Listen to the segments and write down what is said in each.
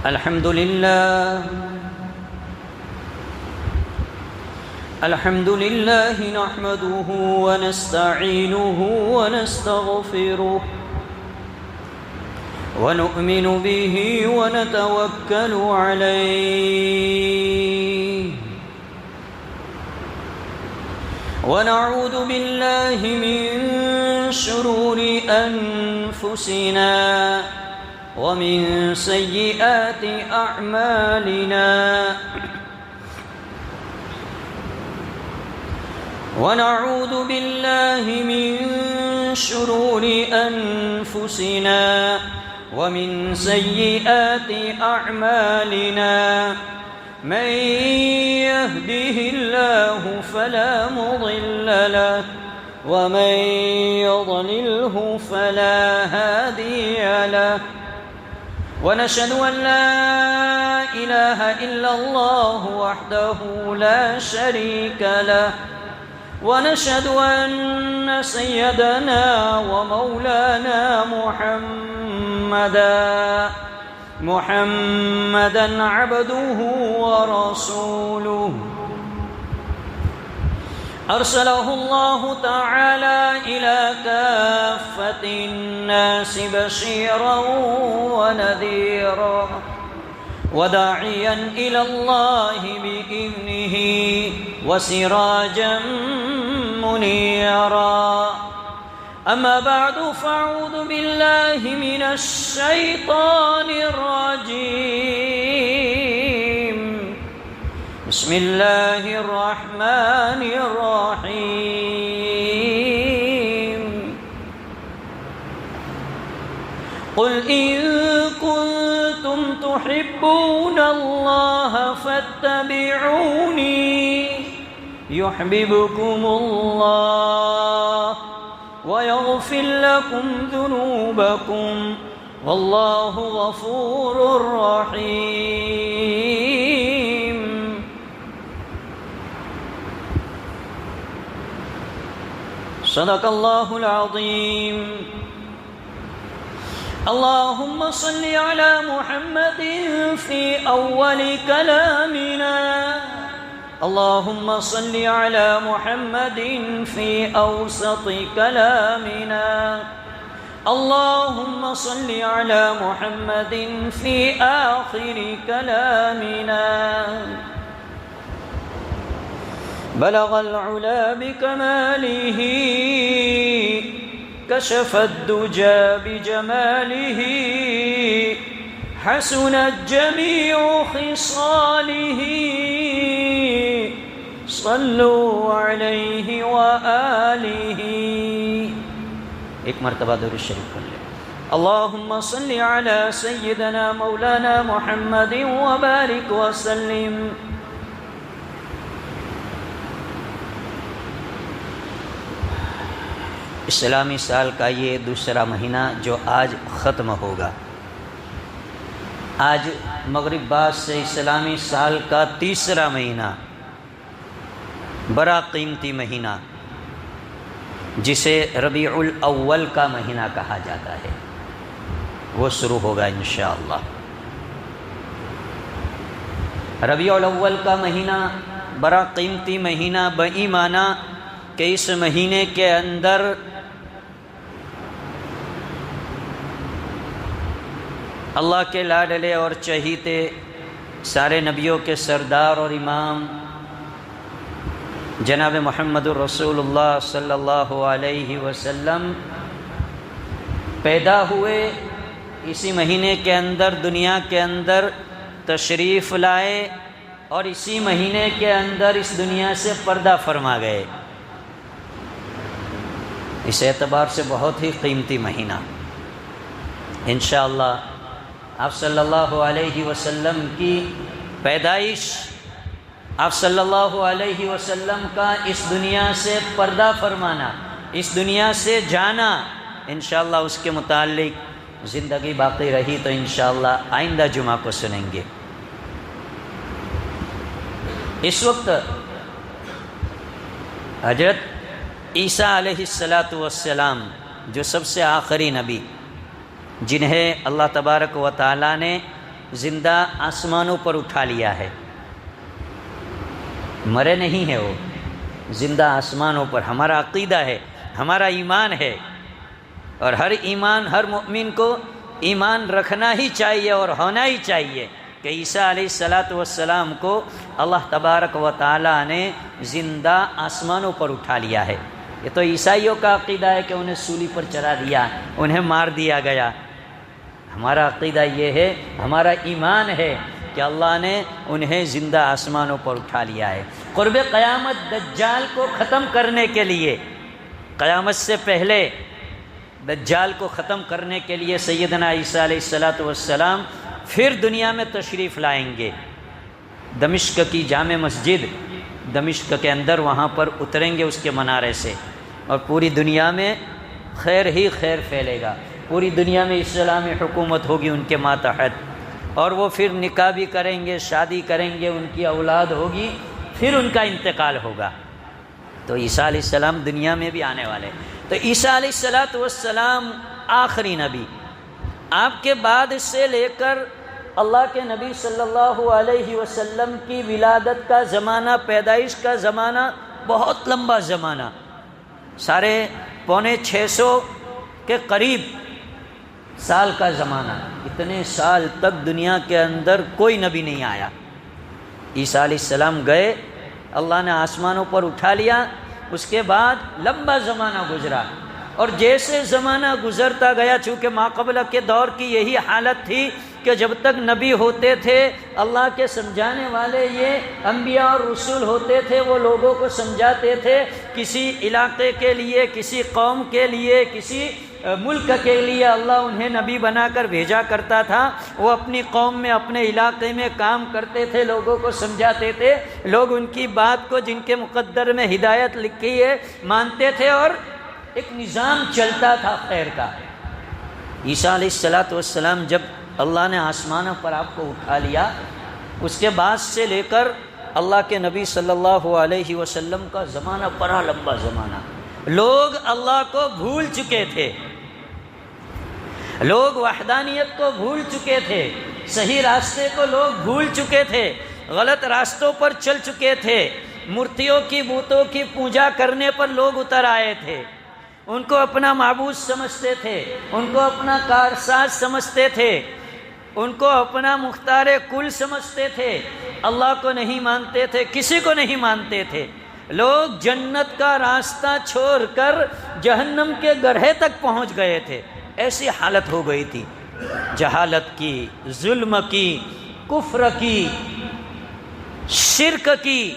الحمد لله نحمده ونستعينه ونستغفره ونؤمن به ونتوكل عليه ونعوذ بالله من شرور أنفسنا ومن سيئات أعمالنا ونعوذ بالله من شرور أنفسنا ومن سيئات أعمالنا من يهده الله فلا مضل له ومن يضلله فلا هادي له ونشهد أن لا إله إلا الله وحده لا شريك له ونشهد أن سيدنا ومولانا محمدا عبده ورسوله أرسله الله تعالى إلى كافة الناس بشيرا ونذيرا وداعيا إلى الله بإذنه وسراجا منيرا أما بعد فأعوذ بالله من الشيطان الرجيم بسم الله الرحمن الرحيم قل إن كنتم تحبون الله فاتبعوني يحببكم الله ويغفر لكم ذنوبكم والله غفور رحيم صدق الله العظيم اللهم صل على محمد في أول كلامنا اللهم صل على محمد في أوسط كلامنا اللهم صل على محمد في آخر كلامنا بلغ العلا بكماله كشف الدجى بجماله حسنت جميع خصاله صلوا عليه وآله ایک مرتبہ درود شریف پڑھ لیں اللهم صل على سيدنا مولانا محمد وبارك وسلم اسلامی سال کا یہ دوسرا مہینہ جو آج ختم ہوگا، آج مغرب بعد سے اسلامی سال کا تیسرا مہینہ، بڑا قیمتی مہینہ جسے ربیع الاول کا مہینہ کہا جاتا ہے، وہ شروع ہوگا انشاءاللہ۔ ربیع الاول کا مہینہ بڑا قیمتی مہینہ بئی معنی کہ اس مہینے کے اندر اللہ کے لاڈلے اور چہیتے سارے نبیوں کے سردار اور امام جناب محمد الرسول اللہ صلی اللہ علیہ وسلم پیدا ہوئے، اسی مہینے کے اندر دنیا کے اندر تشریف لائے اور اسی مہینے کے اندر اس دنیا سے پردہ فرما گئے۔ اس اعتبار سے بہت ہی قیمتی مہینہ، انشاءاللہ آپ صلی اللہ علیہ وسلم کی پیدائش، آپ صلی اللہ علیہ وسلم کا اس دنیا سے پردہ فرمانا، اس دنیا سے جانا، انشاءاللہ اس کے متعلق زندگی باقی رہی تو انشاءاللہ آئندہ جمعہ کو سنیں گے۔ اس وقت حضرت عیسیٰ علیہ السلام جو سب سے آخری نبی، جنہیں اللہ تبارک و تعالیٰ نے زندہ آسمانوں پر اٹھا لیا ہے، مرے نہیں ہے وہ، زندہ آسمانوں پر۔ ہمارا عقیدہ ہے، ہمارا ایمان ہے، اور ہر ایمان، ہر مومن کو ایمان رکھنا ہی چاہیے اور ہونا ہی چاہیے کہ عیسیٰ علیہ السلام کو اللہ تبارک و تعالیٰ نے زندہ آسمانوں پر اٹھا لیا ہے۔ یہ تو عیسائیوں کا عقیدہ ہے کہ انہیں سولی پر چڑھا دیا، انہیں مار دیا گیا۔ ہمارا عقیدہ یہ ہے، ہمارا ایمان ہے کہ اللہ نے انہیں زندہ آسمانوں پر اٹھا لیا ہے۔ قرب قیامت دجال کو ختم کرنے کے لیے، قیامت سے پہلے دجال کو ختم کرنے کے لیے سیدنا عیسیٰ علیہ السلام پھر دنیا میں تشریف لائیں گے۔ دمشق کی جامع مسجد دمشق کے اندر، وہاں پر اتریں گے اس کے منارے سے، اور پوری دنیا میں خیر ہی خیر پھیلے گا، پوری دنیا میں اسلامی حکومت ہوگی ان کے ماتحت، اور وہ پھر نکاح بھی کریں گے، شادی کریں گے، ان کی اولاد ہوگی، پھر ان کا انتقال ہوگا۔ تو عیسیٰ علیہ السلام دنیا میں بھی آنے والے۔ تو عیسیٰ علیہ السلام آخری نبی، آپ کے بعد سے لے کر اللہ کے نبی صلی اللہ علیہ وسلم کی ولادت کا زمانہ، پیدائش کا زمانہ بہت لمبا زمانہ، 550 کے قریب سال کا زمانہ۔ اتنے سال تک دنیا کے اندر کوئی نبی نہیں آیا۔ عیسیٰ علیہ السلام گئے، اللہ نے آسمانوں پر اٹھا لیا، اس کے بعد لمبا زمانہ گزرا، اور جیسے زمانہ گزرتا گیا، چونکہ ماقبل کے دور کی یہی حالت تھی کہ جب تک نبی ہوتے تھے، اللہ کے سمجھانے والے یہ انبیاء اور رسول ہوتے تھے، وہ لوگوں کو سمجھاتے تھے، کسی علاقے کے لیے، کسی قوم کے لیے، کسی ملک کے لیے اللہ انہیں نبی بنا کر بھیجا کرتا تھا۔ وہ اپنی قوم میں، اپنے علاقے میں کام کرتے تھے، لوگوں کو سمجھاتے تھے، لوگ ان کی بات کو، جن کے مقدر میں ہدایت لکھی ہے، مانتے تھے، اور ایک نظام چلتا تھا خیر کا۔ عیسیٰ علیہ السلام جب اللہ نے آسمانوں پر آپ کو اٹھا لیا، اس کے بعد سے لے کر اللہ کے نبی صلی اللہ علیہ وسلم کا زمانہ بڑا لمبا زمانہ۔ لوگ اللہ کو بھول چکے تھے، لوگ وحدانیت کو بھول چکے تھے، صحیح راستے کو لوگ بھول چکے تھے، غلط راستوں پر چل چکے تھے، مورتیوں کی، بتوں کی پوجا کرنے پر لوگ اتر آئے تھے، ان کو اپنا معبود سمجھتے تھے، ان کو اپنا کارساز سمجھتے تھے، ان کو اپنا مختار کل سمجھتے تھے، اللہ کو نہیں مانتے تھے، کسی کو نہیں مانتے تھے۔ لوگ جنت کا راستہ چھوڑ کر جہنم کے گڑھے تک پہنچ گئے تھے۔ ایسی حالت ہو گئی تھی، جہالت کی، ظلم کی، کفر کی، شرک کی،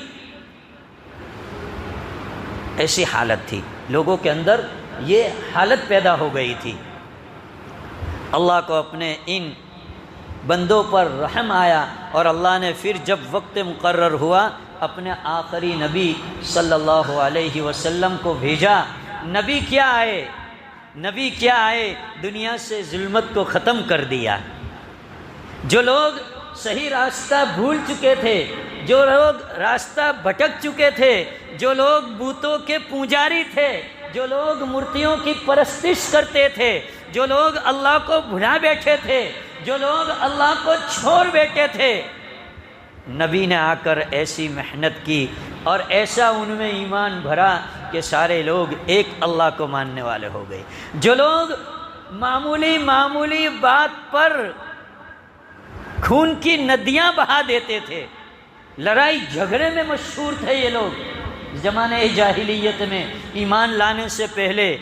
ایسی حالت تھی لوگوں کے اندر، یہ حالت پیدا ہو گئی تھی۔ اللہ کو اپنے ان بندوں پر رحم آیا، اور اللہ نے پھر جب وقت مقرر ہوا اپنے آخری نبی صلی اللہ علیہ وسلم کو بھیجا۔ نبی کیا آئے؟ نبی کیا آئے؟ دنیا سے ظلمت کو ختم کر دیا۔ جو لوگ صحیح راستہ بھول چکے تھے، جو لوگ راستہ بھٹک چکے تھے، جو لوگ بتوں کے پجاری تھے، جو لوگ مورتیوں کی پرستش کرتے تھے، جو لوگ اللہ کو بھلا بیٹھے تھے، جو لوگ اللہ کو چھوڑ بیٹھے تھے، نبی نے آ کر ایسی محنت کی اور ایسا ان میں ایمان بھرا کہ سارے لوگ ایک اللہ کو ماننے والے ہو گئے۔ جو لوگ معمولی بات پر خون کی ندیاں بہا دیتے تھے، لڑائی جھگڑے میں مشہور تھے یہ لوگ زمانے جاہلیت میں، ایمان لانے سے پہلے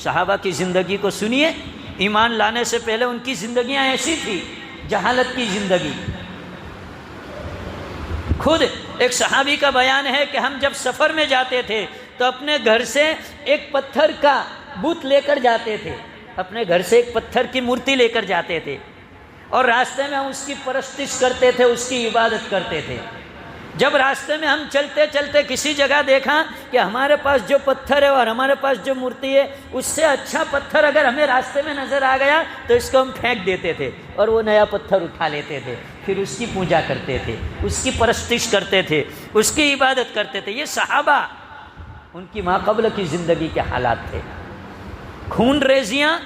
صحابہ کی زندگی کو سنیے، ایمان لانے سے پہلے ان کی زندگیاں ایسی تھی، جہالت کی زندگی۔ خود ایک صحابی کا بیان ہے کہ ہم جب سفر میں جاتے تھے تو اپنے گھر سے ایک پتھر کا بت لے کر جاتے تھے، اپنے گھر سے ایک پتھر کی مورتی لے کر جاتے تھے، اور راستے میں ہم اس کی پرستش کرتے تھے، اس کی عبادت کرتے تھے۔ جب راستے میں ہم چلتے چلتے کسی جگہ دیکھا کہ ہمارے پاس جو پتھر ہے اور ہمارے پاس جو مورتی ہے، اس سے اچھا پتھر اگر ہمیں راستے میں نظر آ گیا تو اس کو ہم پھینک دیتے تھے، اور وہ نیا پتھر اٹھا لیتے تھے، پھر اس کی پوجا کرتے تھے، اس کی پرستش کرتے تھے، اس کی عبادت کرتے تھے۔ یہ صحابہ ان کی ماقبل کی زندگی کے حالات تھے، خون ریزیاں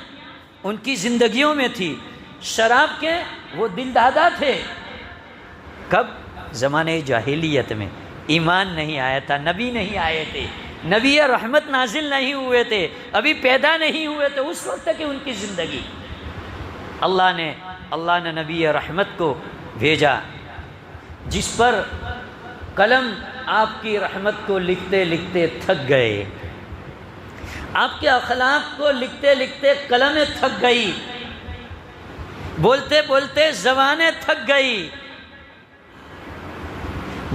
ان کی زندگیوں میں تھی، شراب کے وہ دل دادا تھے. کب؟ زمانے جاہلیت میں ایمان نہیں آیا تھا، نبی نہیں آئے تھے، نبی رحمت نازل نہیں ہوئے تھے، ابھی پیدا نہیں ہوئے تھے. اس وقت کی ان کی زندگی اللہ نے نبی رحمت کو بھیجا، جس پر قلم آپ کی رحمت کو لکھتے لکھتے تھک گئے، آپ کے اخلاق کو لکھتے لکھتے قلمیں تھک گئی، بولتے بولتے زبانیں تھک گئی.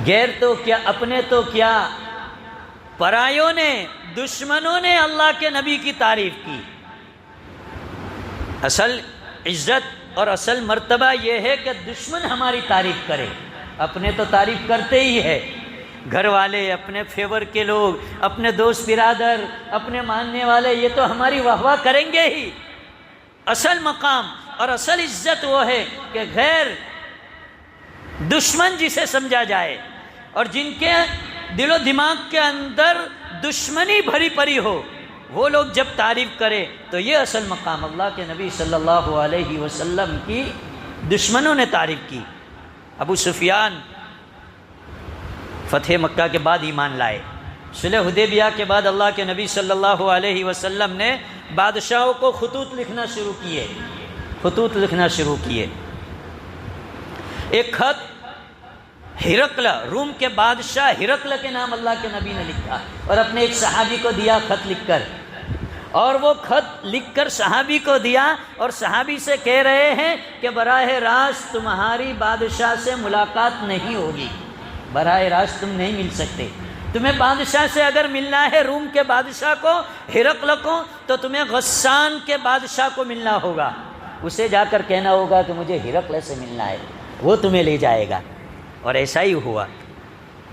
غیر تو کیا، اپنے تو کیا، پرایوں نے، دشمنوں نے اللہ کے نبی کی تعریف کی. اصل عزت اور اصل مرتبہ یہ ہے کہ دشمن ہماری تعریف کرے. اپنے تو تعریف کرتے ہی ہے، گھر والے، اپنے فیور کے لوگ، اپنے دوست برادر، اپنے ماننے والے، یہ تو ہماری واہ واہ کریں گے ہی. اصل مقام اور اصل عزت وہ ہے کہ غیر، دشمن جسے سمجھا جائے اور جن کے دل و دماغ کے اندر دشمنی بھری پڑی ہو، وہ لوگ جب تعریف کرے تو یہ اصل مقام. اللہ کے نبی صلی اللہ علیہ وسلم کی دشمنوں نے تعریف کی. ابو سفیان فتح مکہ کے بعد ایمان لائے. صلح حدیبیہ کے بعد اللہ کے نبی صلی اللہ علیہ وسلم نے بادشاہوں کو خطوط لکھنا شروع کیے. ایک خط ہرقل، روم کے بادشاہ ہرقل کے نام اللہ کے نبی نے لکھا اور اپنے ایک صحابی کو دیا خط لکھ کر، اور وہ خط لکھ کر صحابی کو دیا اور صحابی سے کہہ رہے ہیں کہ براہ راست تمہاری بادشاہ سے ملاقات نہیں ہوگی، براہ راست تم نہیں مل سکتے. تمہیں بادشاہ سے اگر ملنا ہے، روم کے بادشاہ کو، ہرقل کو، تو تمہیں غسان کے بادشاہ کو ملنا ہوگا. اسے جا کر کہنا ہوگا کہ مجھے ہرقل سے ملنا ہے، وہ تمہیں لے جائے گا. اور ایسا ہی ہوا.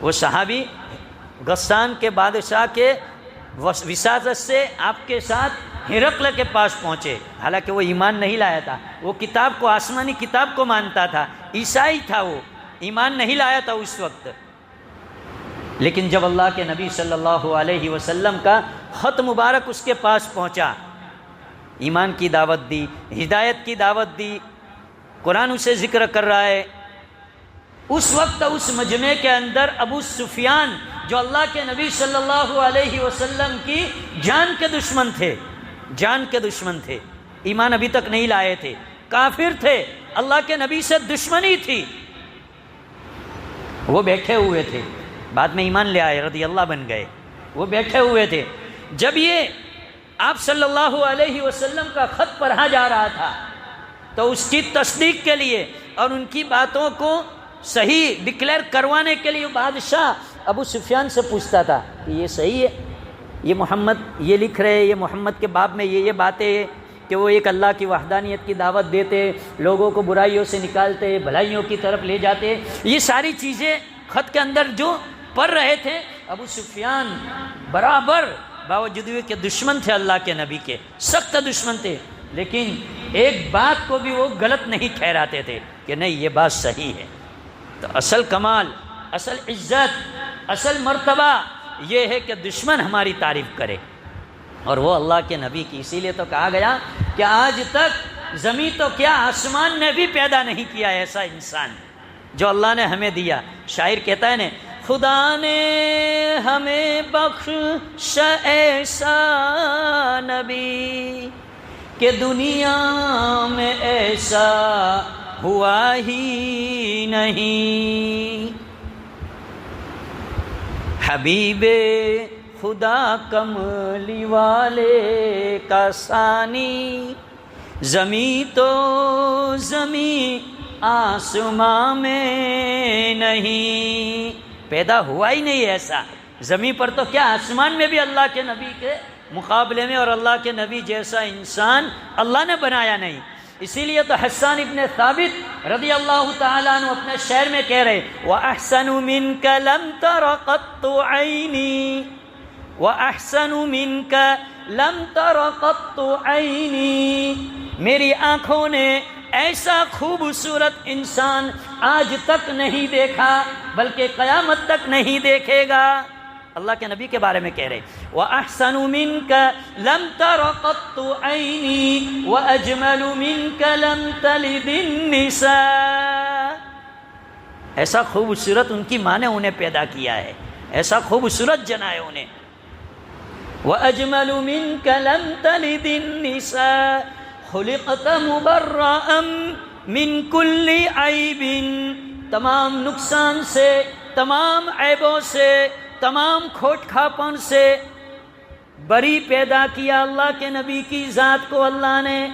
وہ صحابی غسان کے بادشاہ کے وساطت سے آپ کے ساتھ ہرقل کے پاس پہنچے. حالانکہ وہ ایمان نہیں لایا تھا، وہ کتاب کو، آسمانی کتاب کو مانتا تھا، عیسائی تھا، وہ ایمان نہیں لایا تھا اس وقت. لیکن جب اللہ کے نبی صلی اللہ علیہ وسلم کا خط مبارک اس کے پاس پہنچا، ایمان کی دعوت دی، ہدایت کی دعوت دی، قرآن اسے ذکر کر رہا ہے. اس وقت اس مجمع کے اندر ابو سفیان، جو اللہ کے نبی صلی اللہ علیہ وسلم کی جان کے دشمن تھے، ایمان ابھی تک نہیں لائے تھے، کافر تھے، اللہ کے نبی سے دشمنی تھی، وہ بیٹھے ہوئے تھے. بعد میں ایمان لے آئے، رضی اللہ بن گئے. وہ بیٹھے ہوئے تھے. جب یہ آپ صلی اللہ علیہ وسلم کا خط پڑھا جا رہا تھا تو اس کی تصدیق کے لیے اور ان کی باتوں کو صحیح ڈکلیئر کروانے کے لیے بادشاہ ابو سفیان سے پوچھتا تھا کہ یہ صحیح ہے، یہ محمد یہ لکھ رہے، یہ محمد کے باب میں یہ باتیں ہیں کہ وہ ایک اللہ کی وحدانیت کی دعوت دیتے، لوگوں کو برائیوں سے نکالتے، بھلائیوں کی طرف لے جاتے. یہ ساری چیزیں خط کے اندر جو پڑھ رہے تھے. ابو سفیان برابر، باوجود کہ دشمن تھے اللہ کے نبی کے، سخت دشمن تھے، لیکن ایک بات کو بھی وہ غلط نہیں ٹھہراتے تھے کہ نہیں یہ بات صحیح ہے. تو اصل کمال، اصل عزت، اصل مرتبہ یہ ہے کہ دشمن ہماری تعریف کرے، اور وہ اللہ کے نبی کی. اسی لیے تو کہا گیا کہ آج تک زمین تو کیا، آسمان نے بھی پیدا نہیں کیا ایسا انسان جو اللہ نے ہمیں دیا. شاعر کہتا ہے نا، خدا نے ہمیں بخش ایسا نبی کہ دنیا میں ایسا ہوا ہی نہیں. حبیب خدا کملی والے کا ثانی، زمین تو زمین آسماں میں نہیں، پیدا ہوا ہی نہیں ایسا. زمین پر تو کیا، آسمان میں بھی اللہ کے نبی کے مقابلے میں اور اللہ کے نبی جیسا انسان اللہ نے بنایا نہیں. اسی لیے تو حسان ابن ثابت رضی اللہ تعالیٰ عنہ اپنے شعر میں کہہ رہے، وَأَحْسَنُ مِنْكَ لَمْ تَرَ قَطُّ عَيْنِي، وَأَحْسَنُ مِنْكَ لَمْ تَرَ قَطُّ عَيْنِي، میری آنکھوں نے ایسا خوبصورت انسان آج تک نہیں دیکھا، بلکہ قیامت تک نہیں دیکھے گا. اللہ کے نبی کے بارے میں کہہ رہے وَأَحْسَنُ مِنْكَ لَمْ تَرَ قَطُّ عَيْنِي وَأَجْمَلُ مِنْكَ لَمْ تَلِدِ النِّسَاء۔ ایسا خوبصورت ان کی ماں نے انہیں پیدا کیا ہے، ایسا خوبصورت جنا ہے انہیں۔ وَأَجْمَلُ مِنْكَ لَمْ تَلِدِ النِّسَاء خُلِقْتَ مُبَرَّأً مِنْ كُلِّ عَيْبٍ، تمام نقصان سے، تمام عیبوں سے، تمام کھوٹ کھاپن سے بری پیدا کیا اللہ کے نبی کی ذات کو اللہ نے۔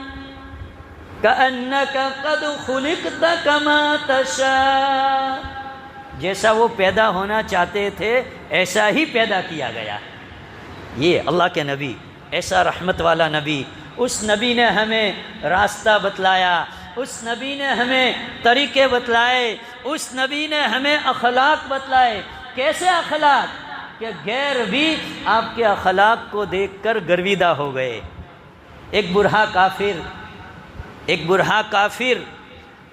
كَأَنَّكَ قَدْ خُلِقْتَ كَمَا تَشَاءُ، جیسا وہ پیدا ہونا چاہتے تھے ایسا ہی پیدا کیا گیا۔ یہ اللہ کے نبی، ایسا رحمت والا نبی، اس نبی نے ہمیں راستہ بتلایا، اس نبی نے ہمیں طریقے بتلائے، اس نبی نے ہمیں اخلاق بتلائے۔ کیسے اخلاق کہ غیر بھی آپ کے اخلاق کو دیکھ کر گرویدہ ہو گئے۔ ایک برہا کافر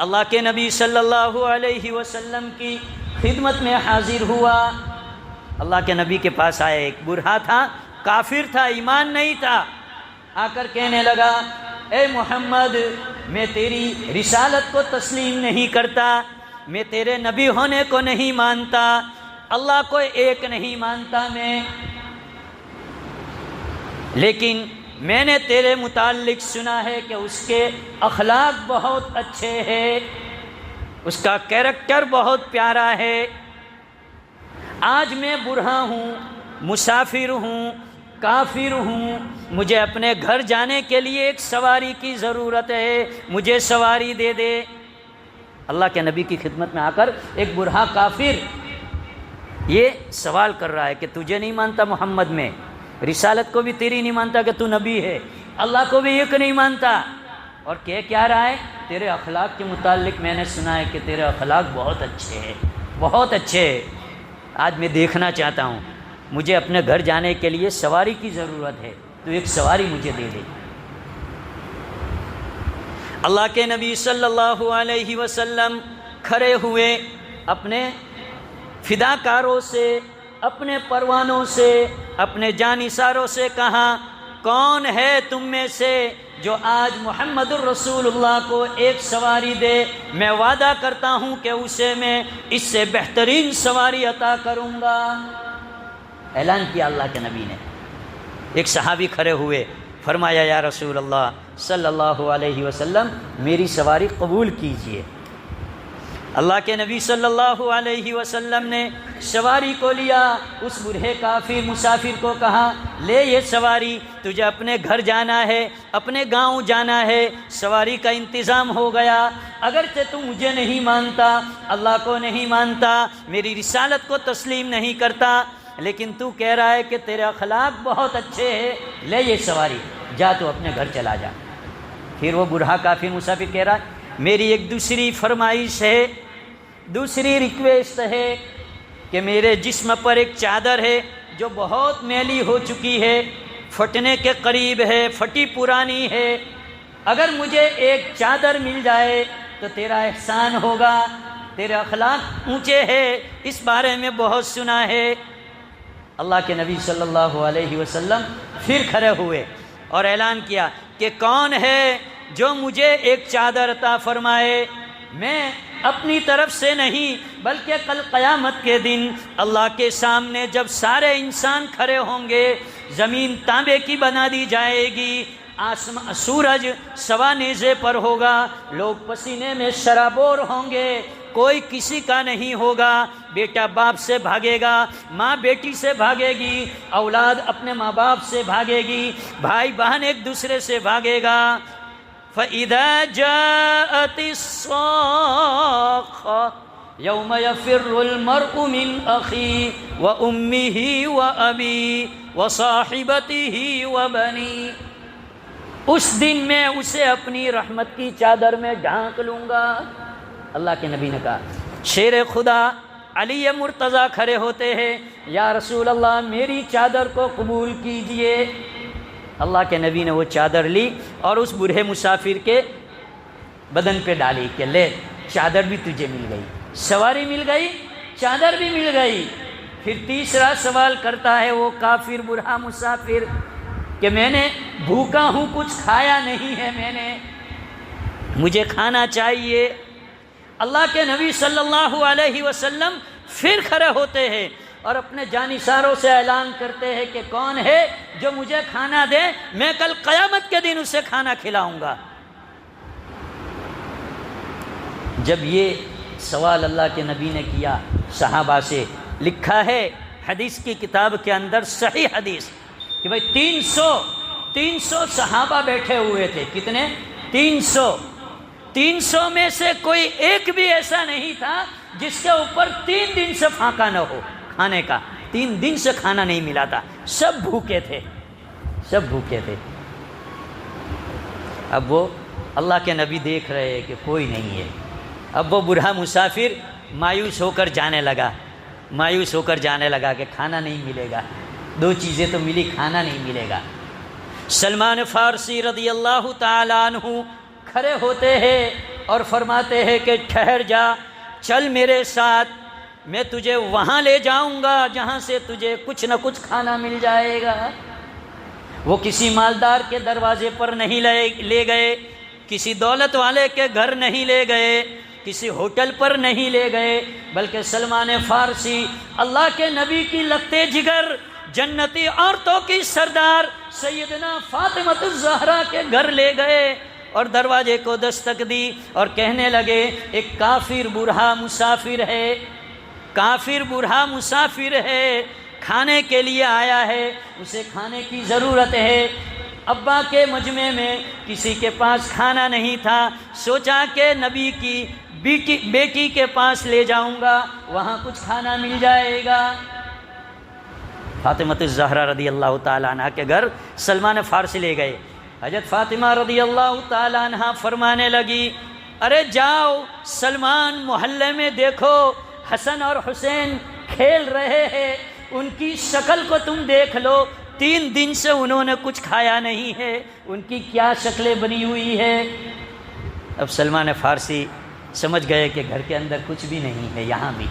اللہ کے نبی صلی اللہ علیہ وسلم کی خدمت میں حاضر ہوا، اللہ کے نبی کے پاس آیا۔ ایک برہا تھا، کافر تھا، ایمان نہیں تھا، آ کر کہنے لگا اے محمد، میں تیری رسالت کو تسلیم نہیں کرتا، میں تیرے نبی ہونے کو نہیں مانتا، اللہ کو ایک نہیں مانتا میں، لیکن میں نے تیرے متعلق سنا ہے کہ اس کے اخلاق بہت اچھے ہیں، اس کا کیریکٹر بہت پیارا ہے۔ آج میں برہا ہوں، مسافر ہوں، کافر ہوں، مجھے اپنے گھر جانے کے لیے ایک سواری کی ضرورت ہے، مجھے سواری دے دے۔ اللہ کے نبی کی خدمت میں آ کر ایک برہا کافر یہ سوال کر رہا ہے کہ تجھے نہیں مانتا محمد میں، رسالت کو بھی تیری نہیں مانتا کہ تو نبی ہے، اللہ کو بھی ایک نہیں مانتا، اور کہہ کیا رہا ہے تیرے اخلاق کے متعلق میں نے سنا ہے کہ تیرے اخلاق بہت اچھے ہیں، بہت اچھے ہیں، آج میں دیکھنا چاہتا ہوں، مجھے اپنے گھر جانے کے لیے سواری کی ضرورت ہے، تو ایک سواری مجھے دے دے۔ اللہ کے نبی صلی اللہ علیہ وسلم کھڑے ہوئے، اپنے فداکاروں سے، اپنے پروانوں سے، اپنے جانثاروں سے کہا کون ہے تم میں سے جو آج محمد الرسول اللہ کو ایک سواری دے، میں وعدہ کرتا ہوں کہ اسے میں اس سے بہترین سواری عطا کروں گا۔ اعلان کیا اللہ کے نبی نے۔ ایک صحابی کھڑے ہوئے، فرمایا یا رسول اللہ صلی اللہ علیہ وسلم میری سواری قبول کیجئے۔ اللہ کے نبی صلی اللہ علیہ وسلم نے سواری کو لیا، اس بوڑھے کافر مسافر کو کہا لے یہ سواری، تجھے اپنے گھر جانا ہے، اپنے گاؤں جانا ہے، سواری کا انتظام ہو گیا، اگرچہ تو مجھے نہیں مانتا، اللہ کو نہیں مانتا، میری رسالت کو تسلیم نہیں کرتا، لیکن تو کہہ رہا ہے کہ تیرے اخلاق بہت اچھے ہیں، لے یہ سواری، جا تو اپنے گھر چلا جا۔ پھر وہ بوڑھا کافر مسافر کہہ رہا ہے میری ایک دوسری فرمائش ہے، دوسری ریکویسٹ ہے کہ میرے جسم پر ایک چادر ہے جو بہت میلی ہو چکی ہے، پھٹنے کے قریب ہے، پھٹی پرانی ہے، اگر مجھے ایک چادر مل جائے تو تیرا احسان ہوگا، تیرے اخلاق اونچے ہیں، اس بارے میں بہت سنا ہے۔ اللہ کے نبی صلی اللہ علیہ وسلم پھر کھڑے ہوئے اور اعلان کیا کہ کون ہے جو مجھے ایک چادر عطا فرمائے، میں اپنی طرف سے نہیں بلکہ کل قیامت کے دن اللہ کے سامنے جب سارے انسان کھڑے ہوں گے، زمین تانبے کی بنا دی جائے گی، سورج سوا نیزے پر ہوگا، لوگ پسینے میں شرابور ہوں گے، کوئی کسی کا نہیں ہوگا، بیٹا باپ سے بھاگے گا، ماں بیٹی سے بھاگے گی، اولاد اپنے ماں باپ سے بھاگے گی، بھائی بہن ایک دوسرے سے بھاگے گا۔ فَإِذَا جَاءَتِ الصَّاخَّةُ يَوْمَ يَفِرُّ الْمَرْءُ مِنْ أَخِيهِ وَأُمِّهِ وَأَبِيهِ وَصَاحِبَتِهِ وَبَنِيهِ، اس دن میں اسے اپنی رحمت کی چادر میں ڈھانک لوں گا۔ اللہ کے نبی نے کہا شیر خدا علی مرتضیٰ کھڑے ہوتے ہیں، یا رسول اللہ میری چادر کو قبول کیجئے۔ اللہ کے نبی نے وہ چادر لی اور اس بوڑھے مسافر کے بدن پہ ڈالی کہ لے چادر بھی تجھے مل گئی، سواری مل گئی، چادر بھی مل گئی۔ پھر تیسرا سوال کرتا ہے وہ کافر برہا مسافر کہ میں نے بھوکا ہوں، کچھ کھایا نہیں ہے، مجھے کھانا چاہیے۔ اللہ کے نبی صلی اللہ علیہ وسلم پھر کھڑے ہوتے ہیں اور اپنے جانثاروں سے اعلان کرتے ہیں کہ کون ہے جو مجھے کھانا دے، میں کل قیامت کے دن اسے کھانا کھلاؤں گا۔ جب یہ سوال اللہ کے نبی نے کیا صحابہ سے، لکھا ہے حدیث کی کتاب کے اندر صحیح حدیث کہ بھائی 300 صحابہ بیٹھے ہوئے تھے۔ کتنے؟ 300 میں سے کوئی ایک بھی ایسا نہیں تھا جس کے اوپر 3 دن سے فاقہ نہ ہو کھانے کا، 3 دن سے کھانا نہیں ملا تھا، سب بھوکے تھے۔ اب وہ اللہ کے نبی دیکھ رہے کہ کوئی نہیں ہے، اب وہ بوڑھا مسافر مایوس ہو کر جانے لگا کہ کھانا نہیں ملے گا، 2 چیزیں تو ملی، کھانا نہیں ملے گا۔ سلمان فارسی رضی اللہ تعالیٰ عنہ کھڑے ہوتے ہیں اور فرماتے ہیں کہ ٹھہر جا، چل میرے ساتھ، میں تجھے وہاں لے جاؤں گا جہاں سے تجھے کچھ نہ کچھ کھانا مل جائے گا۔ وہ کسی مالدار کے دروازے پر نہیں لے گئے، کسی دولت والے کے گھر نہیں لے گئے، کسی ہوٹل پر نہیں لے گئے، بلکہ سلمان فارسی اللہ کے نبی کی لگتے جگر جنتی عورتوں کی سردار سیدنا فاطمہ الزہرا کے گھر لے گئے اور دروازے کو دستک دی اور کہنے لگے ایک کافر بوڑھا مسافر ہے، کھانے کے لیے آیا ہے، اسے کھانے کی ضرورت ہے۔ ابا کے مجمع میں کسی کے پاس کھانا نہیں تھا، سوچا کہ نبی کی بیٹی کے پاس لے جاؤں گا، وہاں کچھ کھانا مل جائے گا۔ فاطمہ الزہرا رضی اللہ تعالیٰ عنہ کے گھر سلمان فارسی لے گئے۔ حضرت فاطمہ رضی اللہ تعالیٰ عنہ فرمانے لگی، ارے جاؤ سلمان محلے میں دیکھو حسن اور حسین کھیل رہے ہیں، ان کی شکل کو تم دیکھ لو، 3 دن سے انہوں نے کچھ کھایا نہیں ہے، ان کی کیا شکلیں بنی ہوئی ہے۔ اب سلمان فارسی سمجھ گئے کہ گھر کے اندر کچھ بھی نہیں ہے یہاں بھی۔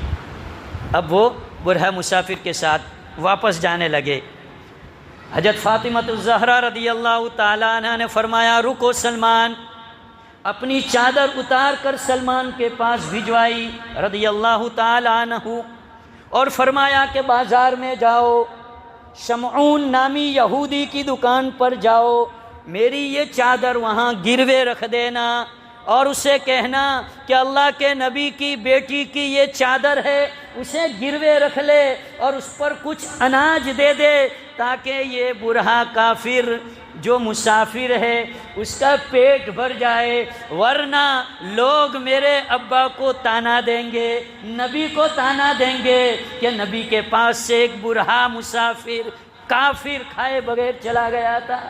اب وہ بوڑھا مسافر کے ساتھ واپس جانے لگے۔ حضرت فاطمہ الزہرا رضی اللہ تعالیٰ عنہ نے فرمایا رکو سلمان، اپنی چادر اتار کر سلمان کے پاس بھجوائی رضی اللہ تعالیٰ عنہ اور فرمایا کہ بازار میں جاؤ، شمعون نامی یہودی کی دکان پر جاؤ، میری یہ چادر وہاں گروے رکھ دینا اور اسے کہنا کہ اللہ کے نبی کی بیٹی کی یہ چادر ہے، اسے گروے رکھ لے اور اس پر کچھ اناج دے دے تاکہ یہ بوڑھا کافر جو مسافر ہے اس کا پیٹ بھر جائے، ورنہ لوگ میرے ابا کو تانا دیں گے، نبی کو تانا دیں گے کہ نبی کے پاس سے ایک بوڑھا مسافر کافر کھائے بغیر چلا گیا تھا،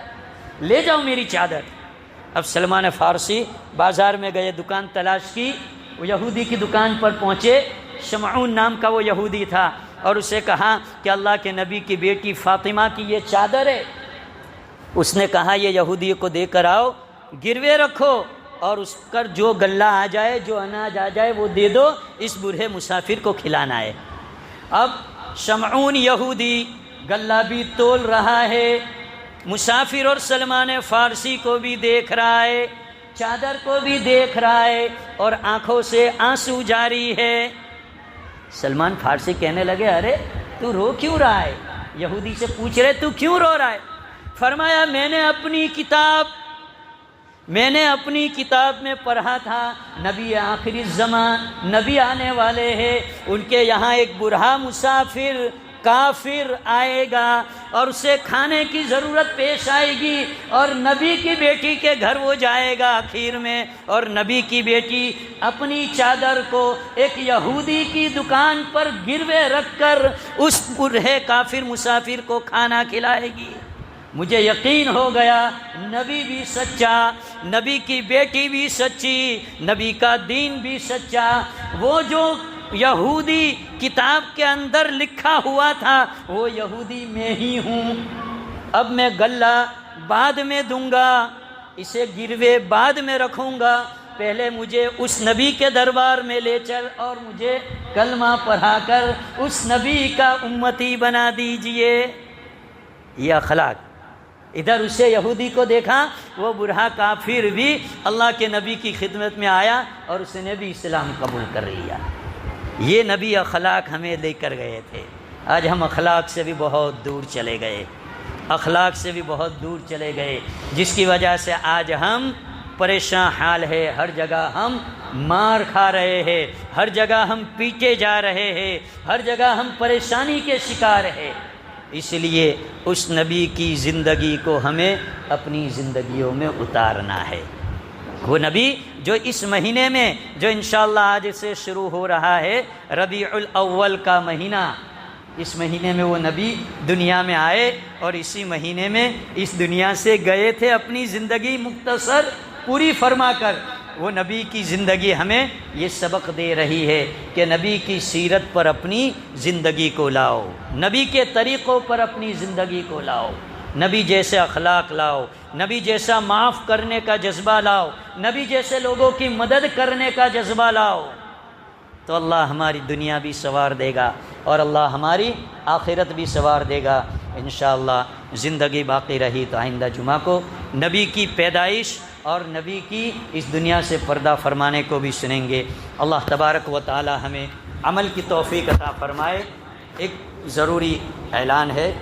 لے جاؤ میری چادر۔ اب سلمان فارسی بازار میں گئے، دکان تلاش کی، وہ یہودی کی دکان پر پہنچے، شمعون نام کا وہ یہودی تھا، اور اسے کہا کہ اللہ کے نبی کی بیٹی فاطمہ کی یہ چادر ہے۔ اس نے کہا یہ یہودی کو دے کر آؤ، گروے رکھو اور اس پر جو غلہ آ جائے، جو اناج آ جائے وہ دے دو، اس بوڑھے مسافر کو کھلانا ہے۔ اب شمعون یہودی غلہ بھی تول رہا ہے، مسافر اور سلمان فارسی کو بھی دیکھ رہا ہے، چادر کو بھی دیکھ رہا ہے اور آنکھوں سے آنسو جاری ہے۔ سلمان فارسی کہنے لگے ارے تو رو کیوں رہا ہے؟ یہودی سے پوچھ رہے تو کیوں رو رہا ہے؟ فرمایا میں نے اپنی کتاب میں پڑھا تھا نبی آخری الزمان، نبی آنے والے ہیں، ان کے یہاں ایک بوڑھا مسافر کافر آئے گا اور اسے کھانے کی ضرورت پیش آئے گی اور نبی کی بیٹی کے گھر وہ جائے گا آخر میں، اور نبی کی بیٹی اپنی چادر کو ایک یہودی کی دکان پر گروے رکھ کر اس بوڑھے کافر مسافر کو کھانا کھلائے گی۔ مجھے یقین ہو گیا نبی بھی سچا، نبی کی بیٹی بھی سچی، نبی کا دین بھی سچا، وہ جو یہودی کتاب کے اندر لکھا ہوا تھا وہ یہودی میں ہی ہوں۔ اب میں غلہ بعد میں دوں گا، اسے گروے بعد میں رکھوں گا، پہلے مجھے اس نبی کے دربار میں لے چل اور مجھے کلمہ پڑھا کر اس نبی کا امتی بنا دیجئے۔ یہ اخلاق۔ ادھر اسے یہودی کو دیکھا، وہ بوڑھا کافر بھی اللہ کے نبی کی خدمت میں آیا اور اس نے بھی اسلام قبول کر لیا۔ یہ نبی اخلاق ہمیں لے کر گئے تھے۔ آج ہم اخلاق سے بھی بہت دور چلے گئے، اخلاق سے بھی بہت دور چلے گئے، جس کی وجہ سے آج ہم پریشان حال ہے۔ ہر جگہ ہم مار کھا رہے ہیں، ہر جگہ ہم پیٹے جا رہے ہیں، ہر جگہ ہم پریشانی کے شکار ہیں۔ اس لیے اس نبی کی زندگی کو ہمیں اپنی زندگیوں میں اتارنا ہے۔ وہ نبی جو اس مہینے میں، جو انشاءاللہ آج سے شروع ہو رہا ہے، ربیع الاول کا مہینہ، اس مہینے میں وہ نبی دنیا میں آئے اور اسی مہینے میں اس دنیا سے گئے تھے، اپنی زندگی مختصر پوری فرما کر۔ وہ نبی کی زندگی ہمیں یہ سبق دے رہی ہے کہ نبی کی سیرت پر اپنی زندگی کو لاؤ، نبی کے طریقوں پر اپنی زندگی کو لاؤ، نبی جیسے اخلاق لاؤ، نبی جیسا معاف کرنے کا جذبہ لاؤ، نبی جیسے لوگوں کی مدد کرنے کا جذبہ لاؤ، تو اللہ ہماری دنیا بھی سنوار دے گا اور اللہ ہماری آخرت بھی سنوار دے گا انشاءاللہ۔ زندگی باقی رہی تو آئندہ جمعہ کو نبی کی پیدائش اور نبی کی اس دنیا سے پردہ فرمانے کو بھی سنیں گے۔ اللہ تبارک و تعالی ہمیں عمل کی توفیق عطا فرمائے۔ ایک ضروری اعلان ہے۔